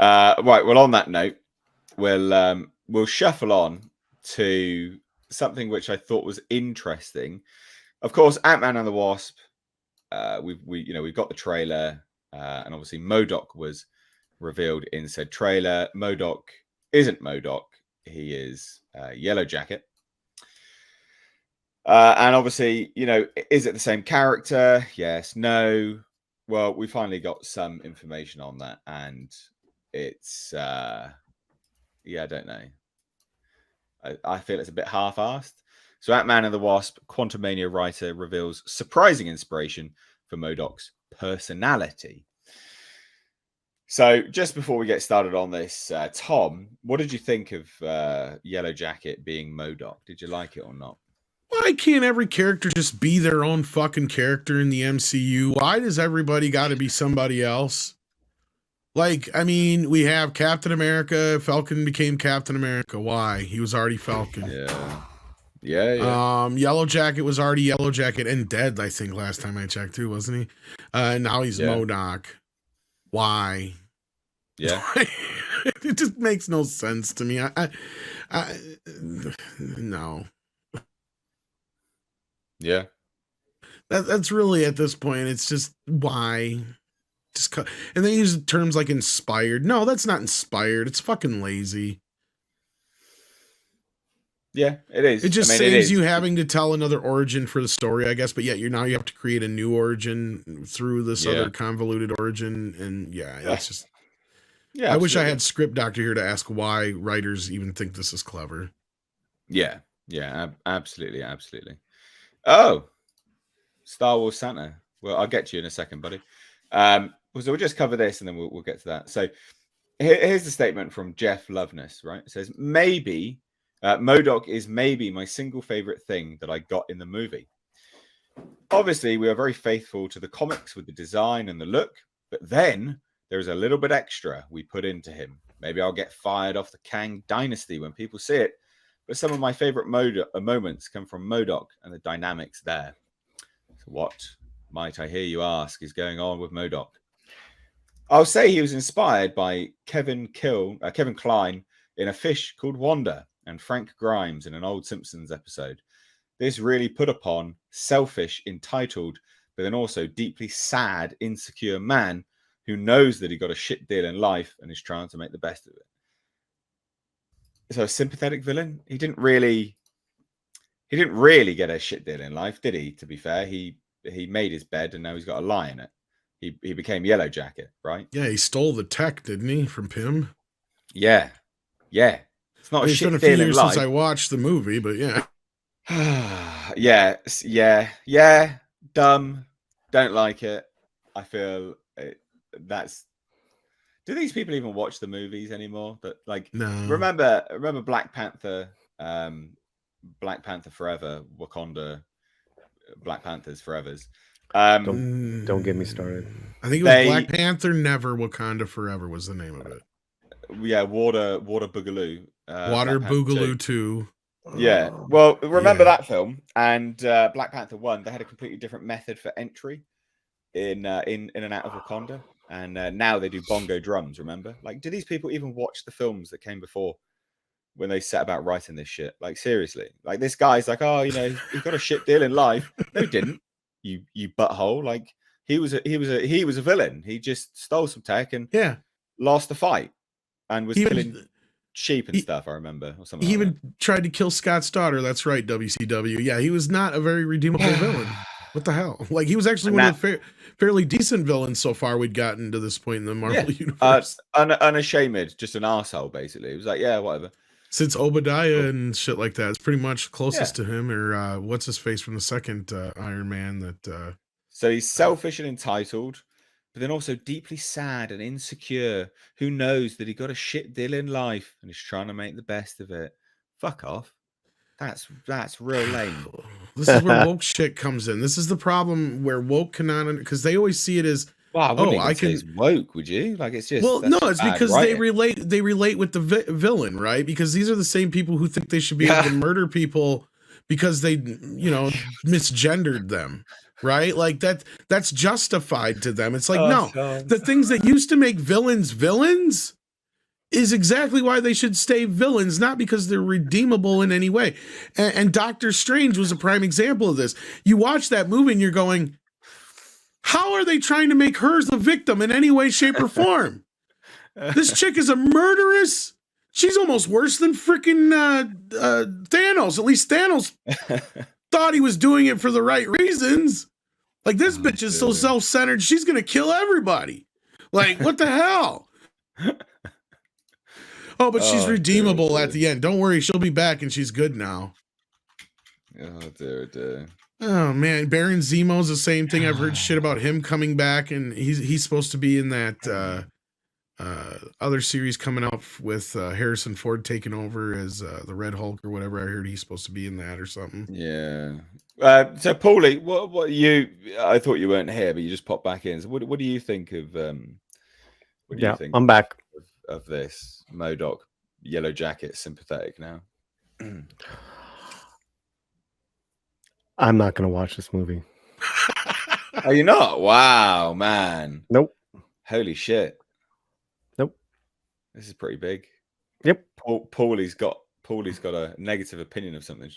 Right. Well, on that note, we'll shuffle on to something which I thought was interesting. Of course, Ant-Man and the Wasp. We've got the trailer, and obviously M.O.D.O.K was revealed in said trailer. M.O.D.O.K isn't M.O.D.O.K. He is Yellow Jacket. And obviously, is it the same character? Yes, no. Well, we finally got some information on that, and it's I don't know. I feel it's a bit half-assed. So Ant-Man and the Wasp, Quantumania writer reveals surprising inspiration for M.O.D.O.K's personality. So just before we get started on this, Tom, what did you think of Yellow Jacket being M.O.D.O.K? Did you like it or not? Why can't every character just be their own fucking character in the MCU? Why does everybody got to be somebody else? Like, I mean, we have Captain America. Falcon became Captain America. Why? He was already Falcon. Yeah. Yellow Jacket was already Yellow Jacket and dead, I think, last time I checked too, wasn't he? And now he's M.O.D.O.K. Why? Yeah. It just makes no sense to me. No. Yeah. That's really, at this point, it's just why. And they use terms like inspired. No, that's not inspired. It's fucking lazy. Yeah, it is. It just saves you having to tell another origin for the story, I guess. But yeah, you have to create a new origin through this other convoluted origin. And it's just. Yeah, I wish I had Script Doctor here to ask why writers even think this is clever. Yeah, absolutely. Oh, Star Wars Santa. Well, I'll get to you in a second, buddy. So we'll just cover this and then we'll get to that. So here's the statement from Jeff Loveness, right? It says, maybe M.O.D.O.K is maybe my single favorite thing that I got in the movie. Obviously, we are very faithful to the comics with the design and the look, but then there's a little bit extra we put into him. Maybe I'll get fired off the Kang dynasty when people see it, but some of my favorite moments come from M.O.D.O.K and the dynamics there. So what, might I hear you ask, is going on with M.O.D.O.K? I'll say he was inspired by Kevin Kline in A Fish Called Wanda and Frank Grimes in an old Simpsons episode. This really put upon selfish, entitled, but then also deeply sad, insecure man who knows that he got a shit deal in life and is trying to make the best of it. So a sympathetic villain? He didn't really get a shit deal in life, did he? To be fair, he made his bed and now he's got a lie in it. He became Yellow Jacket, right? Yeah, he stole the tech, didn't he, from Pym? Yeah. It's not a shit deal in life. It's been a few years since I watched the movie, but yeah. yeah. Dumb. Don't like it. I feel that's. Do these people even watch the movies anymore? But no. Remember Black Panther, Black Panther Forever, Wakanda, Black Panthers Forevers. Don't get me started. I think it was Black Panther Never, Wakanda Forever was the name of it. Yeah, Water Boogaloo. Water Boogaloo 2. Yeah. Well, remember that film and Black Panther 1, they had a completely different method for entry in and out of Wakanda. And now they do bongo drums, remember? Like, do these people even watch the films that came before when they set about writing this shit? Like, seriously. Like, this guy's like, oh, he got a shit deal in life. No, he didn't. You butthole. Like, he was a villain. He just stole some tech and lost the fight and was killing sheep and stuff, I remember. Or something. He even tried to kill Scott's daughter. That's right, WCW. Yeah, he was not a very redeemable villain. What the hell? Like, he was actually one of the fairly decent villains so far we'd gotten to this point in the Marvel universe. Unashamed, just an arsehole, basically. It was like, yeah, whatever. Since Obadiah and shit like that, it's pretty much closest to him, or what's his face from the second Iron Man. That So he's selfish and entitled, but then also deeply sad and insecure, who knows that he got a shit deal in life and is trying to make the best of it. Fuck off. That's real lame. This is where woke shit comes in. This is the problem where woke cannot, because they always see it as, I can say woke, would you? Like, it's just, well, no, it's because they relate with the villain, right? Because these are the same people who think they should be able to murder people because they, misgendered them, right? Like that's justified to them. It's like, the things that used to make villains, is exactly why they should stay villains, not because they're redeemable in any way. And Doctor Strange was a prime example of this. You watch that movie and you're going, how are they trying to make her the victim in any way, shape, or form? This chick is a murderess. She's almost worse than freaking Thanos. At least Thanos thought he was doing it for the right reasons. Like, this bitch is so self-centered, she's going to kill everybody. Like, what the hell? Oh, but she's redeemable at the end. Don't worry, she'll be back and she's good now. Oh, dear. Oh, man. Baron Zemo's the same thing. I've heard shit about him coming back, and he's supposed to be in that other series coming out with Harrison Ford taking over as the Red Hulk or whatever. I heard he's supposed to be in that or something. Yeah. So, Paulie, what you? I thought you weren't here, but you just popped back in. So what do you think of? What do you think? I'm back. Of this M.O.D.O.K Yellow Jacket sympathetic now. I'm not gonna watch this movie. Are you not? Wow, man. Nope. Holy shit. Nope. This is pretty big. Yep. Paulie's got a negative opinion of something.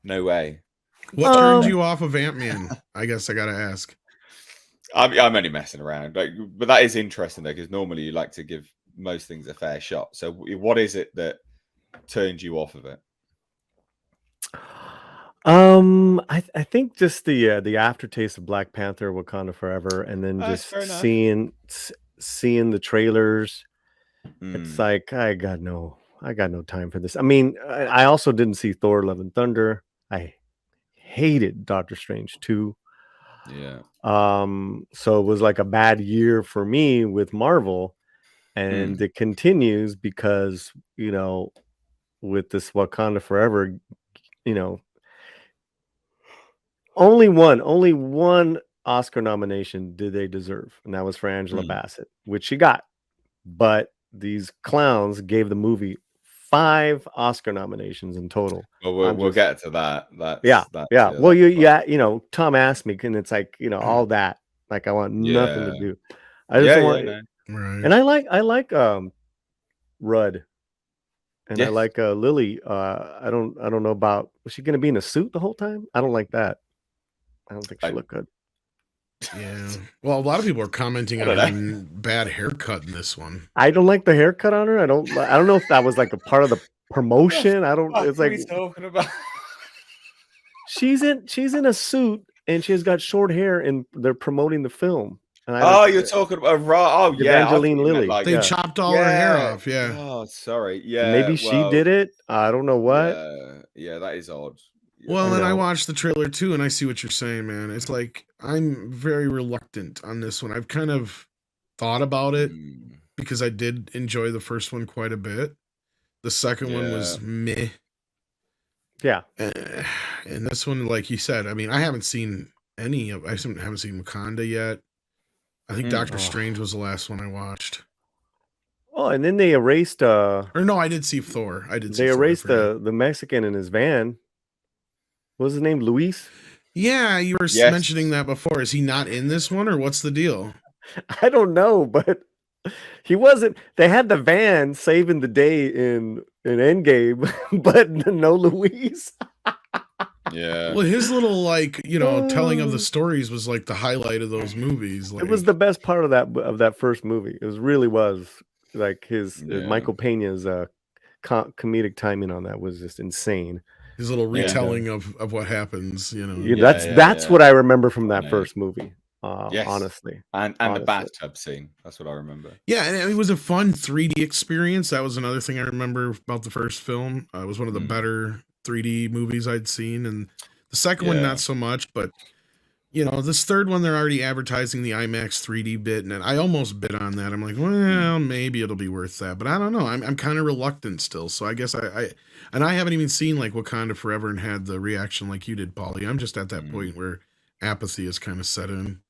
No way. What turned you off of Ant-Man? I guess I gotta ask. I'm only messing around, but that is interesting though, because normally you like to give most things a fair shot. So what is it that turned you off of it? I think just the aftertaste of Black Panther, Wakanda Forever, and then just seeing the trailers. It's like I got no time for this. I mean, I also didn't see Thor: Love and Thunder. I hated Doctor Strange 2. Yeah. So it was like a bad year for me with Marvel. And it continues because, with this Wakanda Forever, only one Oscar nomination did they deserve, and that was for Angela Bassett, which she got. But these clowns gave the movie 5 Oscar nominations in total. Well, we'll get to that. Well, Tom asked me, and it's like, all that. Like, I want nothing to do. I just want. Right. And I like Rudd, and I like Lily. I don't know about, was she going to be in a suit the whole time? I don't like that. I don't think she looked good. Yeah. Well, a lot of people are commenting on her bad haircut in this one. I don't like the haircut on her. I don't know if that was like a part of the promotion. It's like, what are you talking about? she's in a suit and she's got short hair, and they're promoting the film. You're talking about Evangeline Lilly. They chopped all her hair off. Yeah. Oh, sorry. Yeah. Maybe she did it. I don't know what. Yeah, that is odd. Well, and I watched the trailer too, and I see what you're saying, man. It's like, I'm very reluctant on this one. I've kind of thought about it because I did enjoy the first one quite a bit. The second one was meh. Yeah. And this one, like you said, I mean, I haven't seen I haven't seen Wakanda yet. I think Doctor Strange was the last one I watched. Oh, and then they erased or no, I did see Thor. They erased the Mexican in his van. What was his name? Luis? Yeah, you were mentioning that before. Is he not in this one, or what's the deal? I don't know, but he wasn't. They had the van saving the day in Endgame, but no Luis. Yeah. Well, his little telling of the stories was like the highlight of those movies. Like, it was the best part of that first movie. It really was. Like Michael Pena's comedic timing on that was just insane. His little retelling of what happens, that's what I remember from that first movie. Honestly, and the bathtub scene. That's what I remember. Yeah, and it was a fun 3D experience. That was another thing I remember about the first film. It was one of the better 3D movies I'd seen, and the second one not so much. But this third one, they're already advertising the IMAX 3D bit, and I almost bid on that. I'm like, well, maybe it'll be worth that, but I don't know. I'm kind of reluctant still. So I guess I haven't even seen like Wakanda Forever and had the reaction like you did, Paulie. I'm just at that point where apathy is kind of set in.